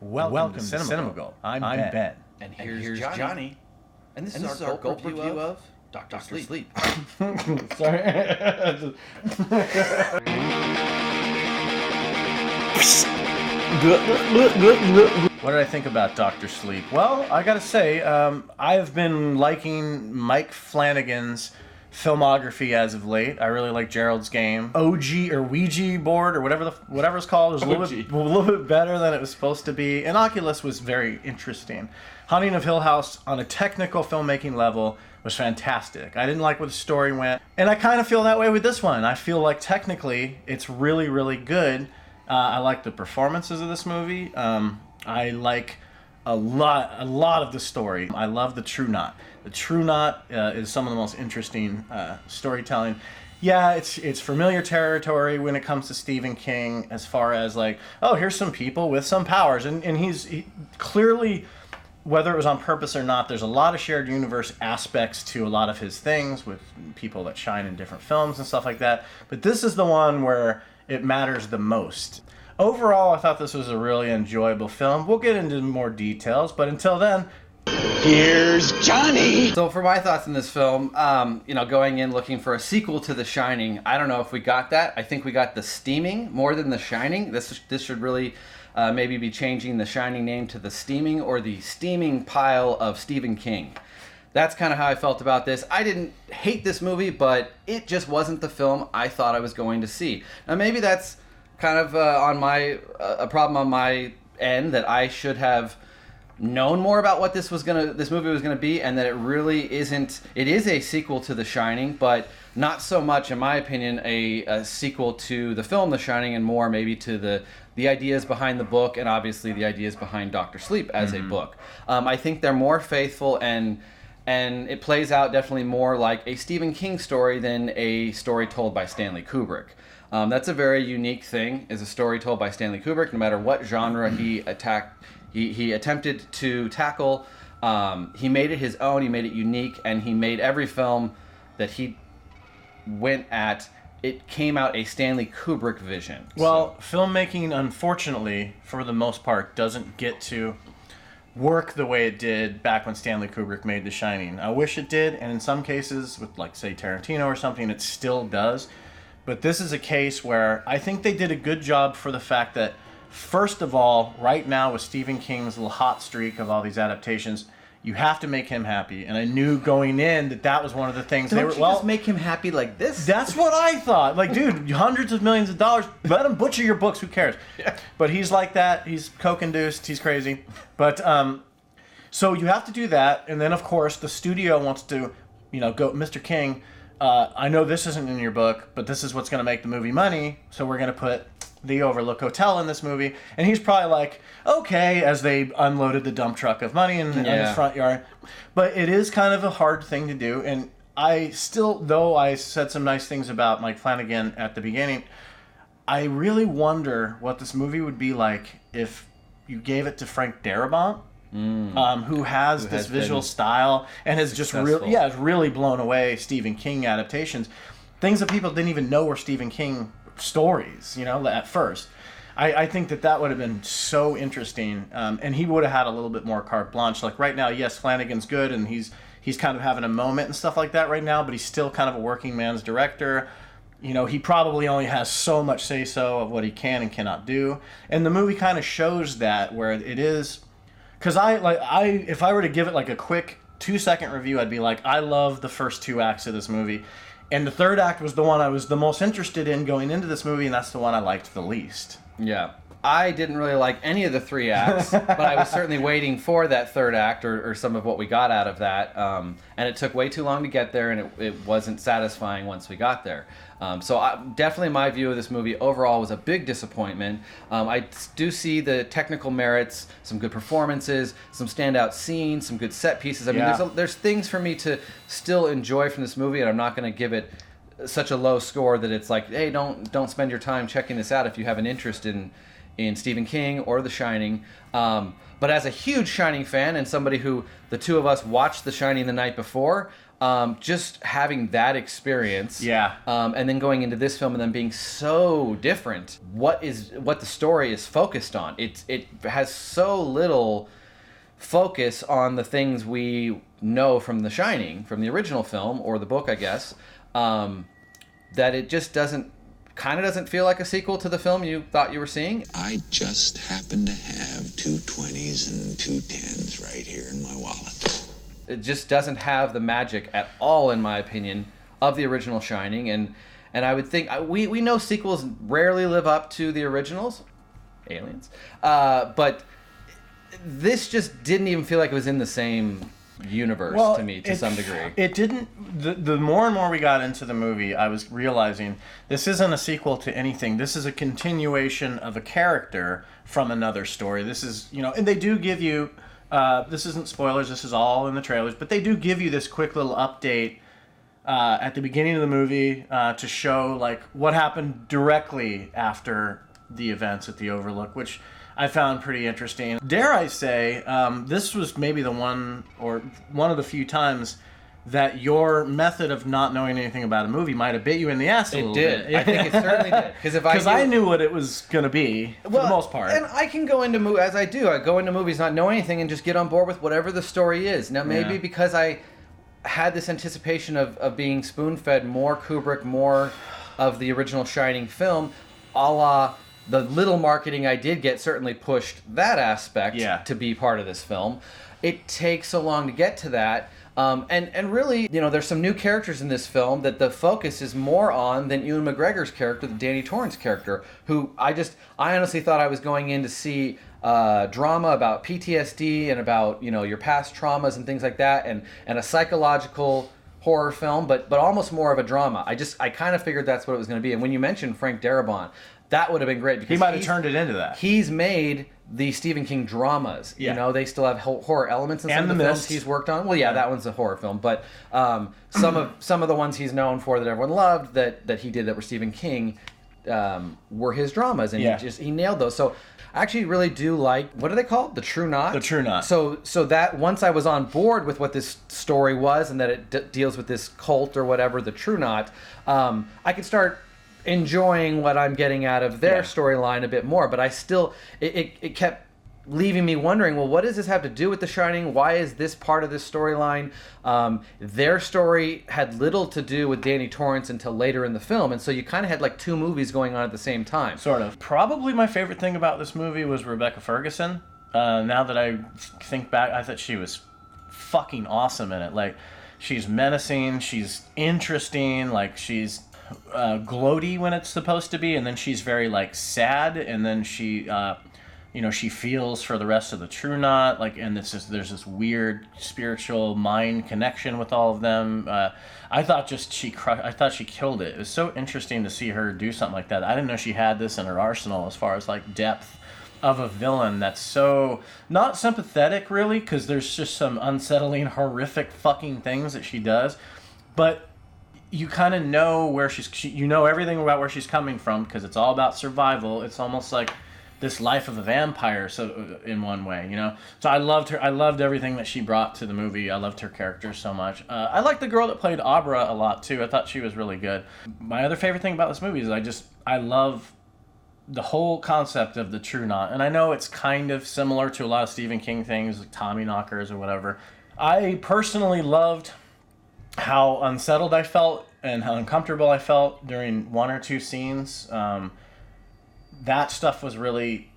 Welcome to Cinema Gulp. I'm Ben. And here's Johnny. And this is our Gulp review of Dr. Sleep. Sorry. What did I think about Dr. Sleep? Well, I gotta say, I've been liking Mike Flanagan's filmography as of late. I really like Gerald's Game. OG or Ouija board or whatever it's called is a little bit better than it was supposed to be. And Oculus was very interesting. Haunting of Hill House on a technical filmmaking level was fantastic. I didn't like where the story went. And I kind of feel that way with this one. I feel like technically it's really, really good. I like the performances of this movie. I like a lot of the story. I love the True Knot. The True Knot is some of the most interesting storytelling. Yeah, it's familiar territory when it comes to Stephen King, as far as like, oh, here's some people with some powers, and he clearly, whether it was on purpose or not, there's a lot of shared universe aspects to a lot of his things with people that shine in different films and stuff like that. But this is the one where it matters the most. Overall, I thought this was a really enjoyable film. We'll get into more details, but until then, here's Johnny! So for my thoughts in this film, going in looking for a sequel to The Shining, I don't know if we got that. I think we got The Steaming more than The Shining. This should really maybe be changing The Shining name to The Steaming or The Steaming Pile of Stephen King. That's kind of how I felt about this. I didn't hate this movie, but it just wasn't the film I thought I was going to see. Now maybe that's kind of a problem on my end, that I should have known more about what this movie was gonna be, and that it really isn't. It is a sequel to The Shining, but not so much, in my opinion, a sequel to the film The Shining, and more maybe to the ideas behind the book, and obviously the ideas behind Dr. Sleep as a book. I think they're more faithful, and it plays out definitely more like a Stephen King story than a story told by Stanley Kubrick. That's a very unique thing, is a story told by Stanley Kubrick, no matter what genre he attempted to tackle. He made it his own, he made it unique, and he made every film that he went at, it came out a Stanley Kubrick vision. Well, filmmaking, unfortunately, for the most part, doesn't get to work the way it did back when Stanley Kubrick made The Shining. I wish it did, and in some cases, with like, say, Tarantino or something, it still does. But this is a case where I think they did a good job for the fact that, first of all, right now with Stephen King's little hot streak of all these adaptations, you have to make him happy. And I knew going in that was one of the things they were. Just make him happy like this? That's what I thought. Like, dude, hundreds of millions of dollars. Let him butcher your books. Who cares? Yeah. But he's like that. He's coke-induced. He's crazy. But so you have to do that. And then, of course, the studio wants to, go, Mr. King, I know this isn't in your book, but this is what's going to make the movie money, so we're going to put the Overlook Hotel in this movie. And he's probably like, okay, as they unloaded the dump truck of money in his front yard. But it is kind of a hard thing to do. And I still, though I said some nice things about Mike Flanagan at the beginning, I really wonder what this movie would be like if you gave it to Frank Darabont. Who has this visual style and has just really blown away Stephen King adaptations, things that people didn't even know were Stephen King stories, at first. I think that would have been so interesting, and he would have had a little bit more carte blanche. Like right now, yes, Flanagan's good, and he's kind of having a moment and stuff like that right now, but he's still kind of a working man's director. He probably only has so much say-so of what he can and cannot do, and the movie kind of shows that, where it is. Because if I were to give it like a quick 2-second review, I'd be like, I love the first 2 acts of this movie. And the third act was the one I was the most interested in going into this movie, and that's the one I liked the least. Yeah. I didn't really like any of the 3 acts, but I was certainly waiting for that third act or some of what we got out of that. And it took way too long to get there, and it wasn't satisfying once we got there. Definitely my view of this movie overall was a big disappointment. I do see the technical merits, some good performances, some standout scenes, some good set pieces. I mean, there's things for me to still enjoy from this movie, and I'm not going to give it such a low score that it's like, hey, don't spend your time checking this out if you have an interest in Stephen King or The Shining. But as a huge Shining fan and somebody who the two of us watched The Shining the night before, just having that experience, Yeah. and then going into this film and then being so different, what the story is focused on. It has so little focus on the things we know from The Shining, from the original film or the book, I guess, that it just doesn't feel like a sequel to the film you thought you were seeing. I just happen to have 2 20s and 2 10s right here in my wallet. It just doesn't have the magic at all, in my opinion, of the original Shining, and I would think we know sequels rarely live up to the originals, Aliens, but this just didn't even feel like it was in the same universe to me to some degree. It didn't. The more and more we got into the movie, I was realizing this isn't a sequel to anything. This is a continuation of a character from another story. This is, and they do give you. This isn't spoilers. This is all in the trailers, but they do give you this quick little update at the beginning of the movie to show like what happened directly after the events at the Overlook, which I found pretty interesting. Dare I say, this was maybe one of the few times that your method of not knowing anything about a movie might have bit you in the ass a little bit. I think it certainly did. Because I knew what it was going to be for the most part. And I can go into movies, as I do, I go into movies not knowing anything and just get on board with whatever the story is. Now, maybe because I had this anticipation of being spoon-fed more Kubrick, more of the original Shining film, a la the little marketing I did get certainly pushed that aspect to be part of this film. It takes so long to get to that. And really, there's some new characters in this film that the focus is more on than Ewan McGregor's character, the Danny Torrance character, who I honestly thought I was going in to see drama about PTSD and about, your past traumas and things like that, and a psychological horror film, but almost more of a drama. I kind of figured that's what it was going to be. And when you mentioned Frank Darabont, that would have been great because he might have turned it into that. He's made the Stephen King dramas. They still have horror elements in some of the films he's worked on. Well, that one's a horror film, but some of the ones he's known for that everyone loved that he did that were Stephen King were his dramas, and he nailed those. So I actually really do like, what are they called? The True Knot? The True Knot. So that once I was on board with what this story was and that it deals with this cult or whatever, the True Knot, I could start enjoying what I'm getting out of their storyline a bit more, but I still it kept leaving me wondering, well, what does this have to do with The Shining? Why is this part of this storyline? Their story had little to do with Danny Torrance until later in the film, and so you kind of had like 2 movies going on at the same time. Sort of. Probably my favorite thing about this movie was Rebecca Ferguson. Now that I think back, I thought she was fucking awesome in it. Like, she's menacing, she's interesting, like she's gloaty when it's supposed to be, and then she's very like sad, and then she she feels for the rest of the True Knot, like, and there's this weird spiritual mind connection with all of them. I thought she killed it. It was so interesting to see her do something like that. I didn't know she had this in her arsenal as far as like depth of a villain that's so not sympathetic really, because there's just some unsettling, horrific fucking things that she does, but you kind of know where you know everything about where she's coming from, because it's all about survival. It's almost like this life of a vampire, so in one way, So I loved her. I loved everything that she brought to the movie. I loved her character so much. I liked the girl that played Abra a lot too. I thought she was really good. My other favorite thing about this movie is I love the whole concept of the True Knot, and I know it's kind of similar to a lot of Stephen King things, like Tommyknockers or whatever. I personally loved how unsettled I felt and how uncomfortable I felt during 1 or 2 scenes. That stuff was really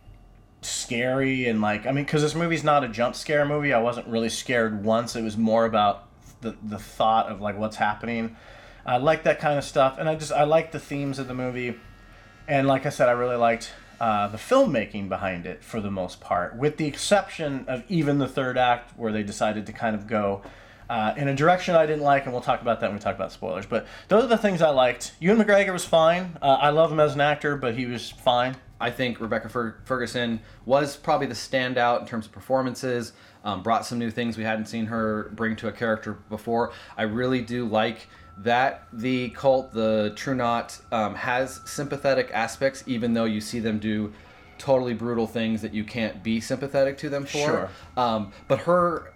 scary, and because this movie's not a jump scare movie, I wasn't really scared once. It was more about the thought of like what's happening. I like that kind of stuff, and I like the themes of the movie, and like I said, I really liked the filmmaking behind it for the most part, with the exception of even the third act where they decided to kind of go in a direction I didn't like, and we'll talk about that when we talk about spoilers. But those are the things I liked. Ewan McGregor was fine. I love him as an actor, but he was fine. I think Rebecca Ferguson was probably the standout in terms of performances, brought some new things we hadn't seen her bring to a character before. I really do like that the cult, the True Knot, has sympathetic aspects, even though you see them do totally brutal things that you can't be sympathetic to them for. Sure. But her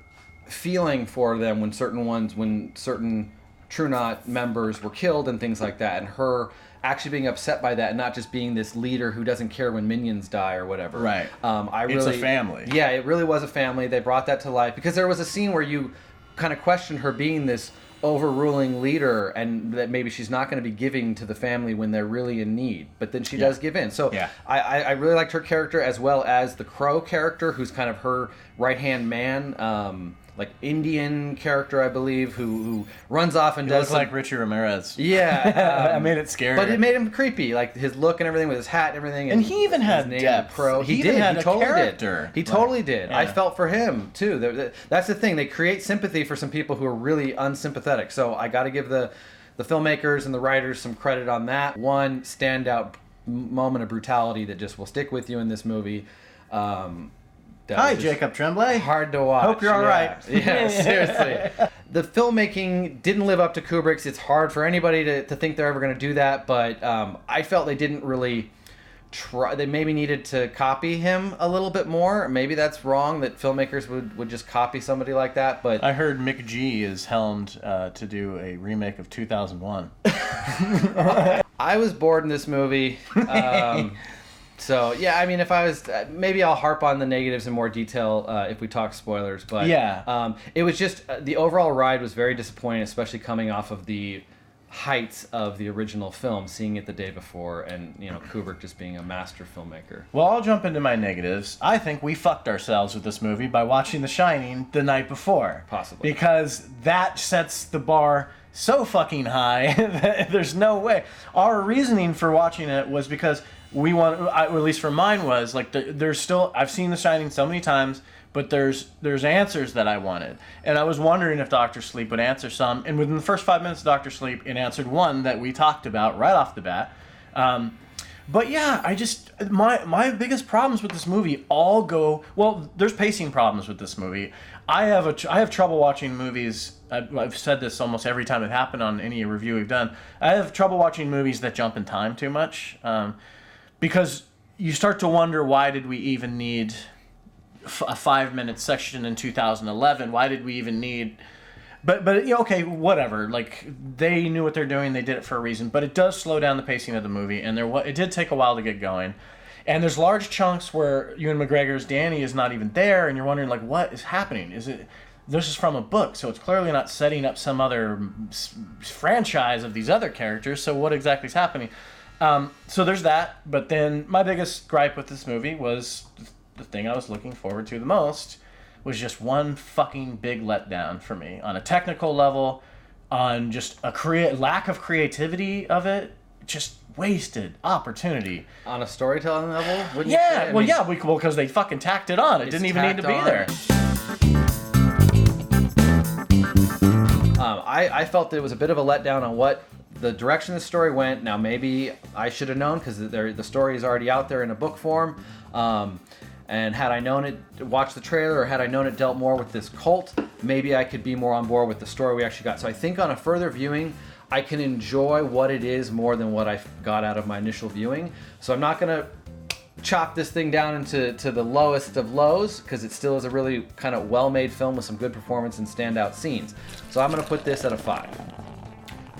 feeling for them when certain True Knot members were killed and things like that, and her actually being upset by that and not just being this leader who doesn't care when minions die or whatever. Right. It's a family. Yeah, it really was a family. They brought that to life because there was a scene where you kind of questioned her being this overruling leader and that maybe she's not going to be giving to the family when they're really in need, but then she does give in. So I really liked her character, as well as the Crow character, who's kind of her right-hand man, like Indian character, I believe, who runs off and does like Richie Ramirez. Yeah. I made it scary. But it made him creepy, like his look and everything with his hat and everything. And he even had depth. Crow. He even had a character. He totally did. I felt for him, too. That's the thing. They create sympathy for some people who are really unsympathetic. So I got to give the filmmakers and the writers some credit on that. One standout moment of brutality that just will stick with you in this movie. Hi, Jacob Tremblay. Hard to watch. Hope you're all right. Yeah, seriously. The filmmaking didn't live up to Kubrick's. It's hard for anybody to think they're ever going to do that, but I felt they didn't really try. They maybe needed to copy him a little bit more. Maybe that's wrong, that filmmakers would just copy somebody like that, but... I heard Mick G is helmed to do a remake of 2001. I was bored in this movie. So, yeah, I mean, if I was... maybe I'll harp on the negatives in more detail if we talk spoilers, but... Yeah. It was just... the overall ride was very disappointing, especially coming off of the heights of the original film, seeing it the day before, and, you know, Kubrick just being a master filmmaker. Well, I'll jump into my negatives. I think we fucked ourselves with this movie by watching The Shining the night before. Possibly. Because that sets the bar so fucking high that there's no way. Our reasoning for watching it was because... we want, or at least for mine was, like, there's still, I've seen The Shining so many times, but there's answers that I wanted. And I was wondering if Dr. Sleep would answer some. And within the first 5 minutes of Dr. Sleep, it answered one that we talked about right off the bat. But yeah, I just, my biggest problems with this movie all go, well, there's pacing problems with this movie. I have trouble watching movies. I've said this almost every time it happened on any review we've done. I have trouble watching movies that jump in time too much. Because you start to wonder, why did we even need a 5-minute section in 2011? Why did we even need... But you know, okay, whatever. Like, they knew what they're doing. They did it for a reason. But it does slow down the pacing of the movie. And it did take a while to get going. And there's large chunks where Ewan McGregor's Danny is not even there. And you're wondering, like, what is happening? This is from a book, so it's clearly not setting up some other franchise of these other characters. So what exactly is happening? So there's that, but then my biggest gripe with this movie was the thing I was looking forward to the most was just one fucking big letdown for me on a technical level, on just a lack of creativity of it, just wasted opportunity. On a storytelling level? Wouldn't you say? Because they fucking tacked it on. It didn't even need to be there. I felt that it was a bit of a letdown on what the direction the story went. Now, maybe I should have known, because the story is already out there in a book form. And had I known it, watched the trailer, or had I known it dealt more with this cult, maybe I could be more on board with the story we actually got. So I think on a further viewing, I can enjoy what it is more than what I got out of my initial viewing. So I'm not going to chop this thing down into the lowest of lows, because it still is a really kind of well-made film with some good performance and standout scenes. So I'm going to put this at a 5.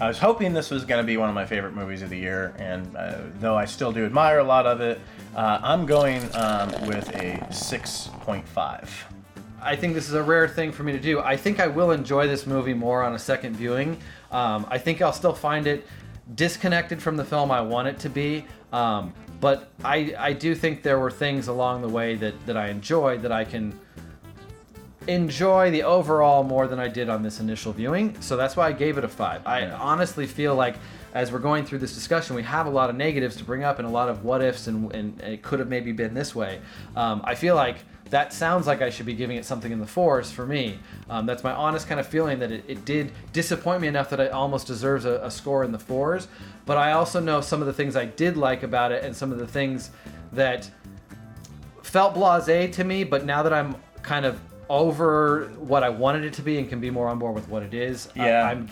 I was hoping this was going to be one of my favorite movies of the year, and though I still do admire a lot of it, I'm going with a 6.5. I think this is a rare thing for me to do. I think I will enjoy this movie more on a second viewing. I think I'll still find it disconnected from the film I want it to be, but I do think there were things along the way that I enjoyed, that I can enjoy the overall more than I did on this initial viewing. So that's why I gave it a 5. I honestly feel like as we're going through this discussion, we have a lot of negatives to bring up and a lot of what ifs, and it could have maybe been this way. I feel like that sounds like I should be giving it something in the 4s for me. That's my honest kind of feeling, that it did disappoint me enough that it almost deserves a score in the 4s. But I also know some of the things I did like about it, and some of the things that felt blasé to me, but now that I'm kind of over what I wanted it to be and can be more on board with what it is, I'm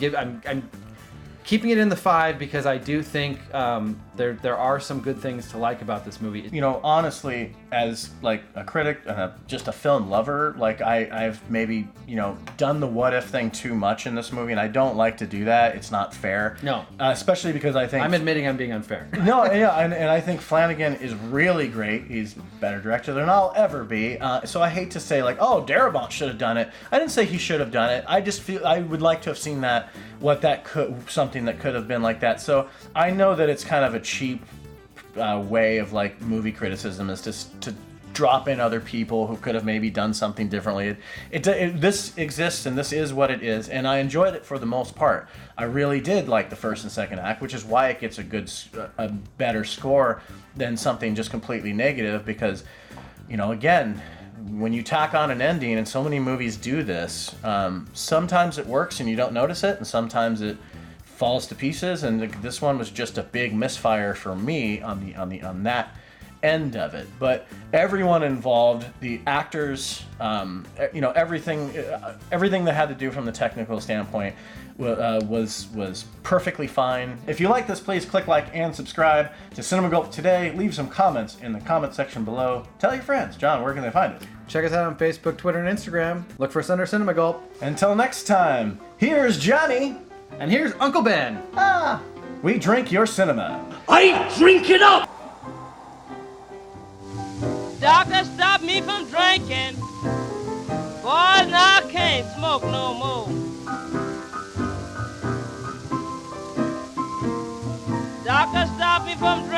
keeping it in the 5, because I do think there are some good things to like about this movie. You know, honestly, as like a critic, just a film lover, like I've maybe done the what if thing too much in this movie, and I don't like to do that. It's not fair. No. Especially because I think I'm admitting I'm being unfair. no, yeah, and I think Flanagan is really great. He's a better director than I'll ever be. So I hate to say like, oh, Darabont should have done it. I didn't say he should have done it. I just feel I would like to have seen something that could have been like that. So I know that it's kind of a cheap way of like movie criticism is to drop in other people who could have maybe done something differently. This exists and this is what it is, and I enjoyed it for the most part. I really did like the first and second act, which is why it gets a better score than something just completely negative, because again, when you tack on an ending, and so many movies do this, sometimes it works and you don't notice it, and sometimes it falls to pieces, and this one was just a big misfire for me on that end of it. But everyone involved, the actors, everything that had to do from the technical standpoint was perfectly fine. If you like this, please click like and subscribe to Cinema Gulp today. Leave some comments in the comment section below. Tell your friends. John, where can they find it? Check us out on Facebook, Twitter, and Instagram. Look for us under Cinema Gulp. Until next time, here's Johnny. And here's Uncle Ben. We drink your cinema. I drink it up! Doctor stopped me from drinking. Boys, now I can't smoke no more. Doctor stopped me from drinking.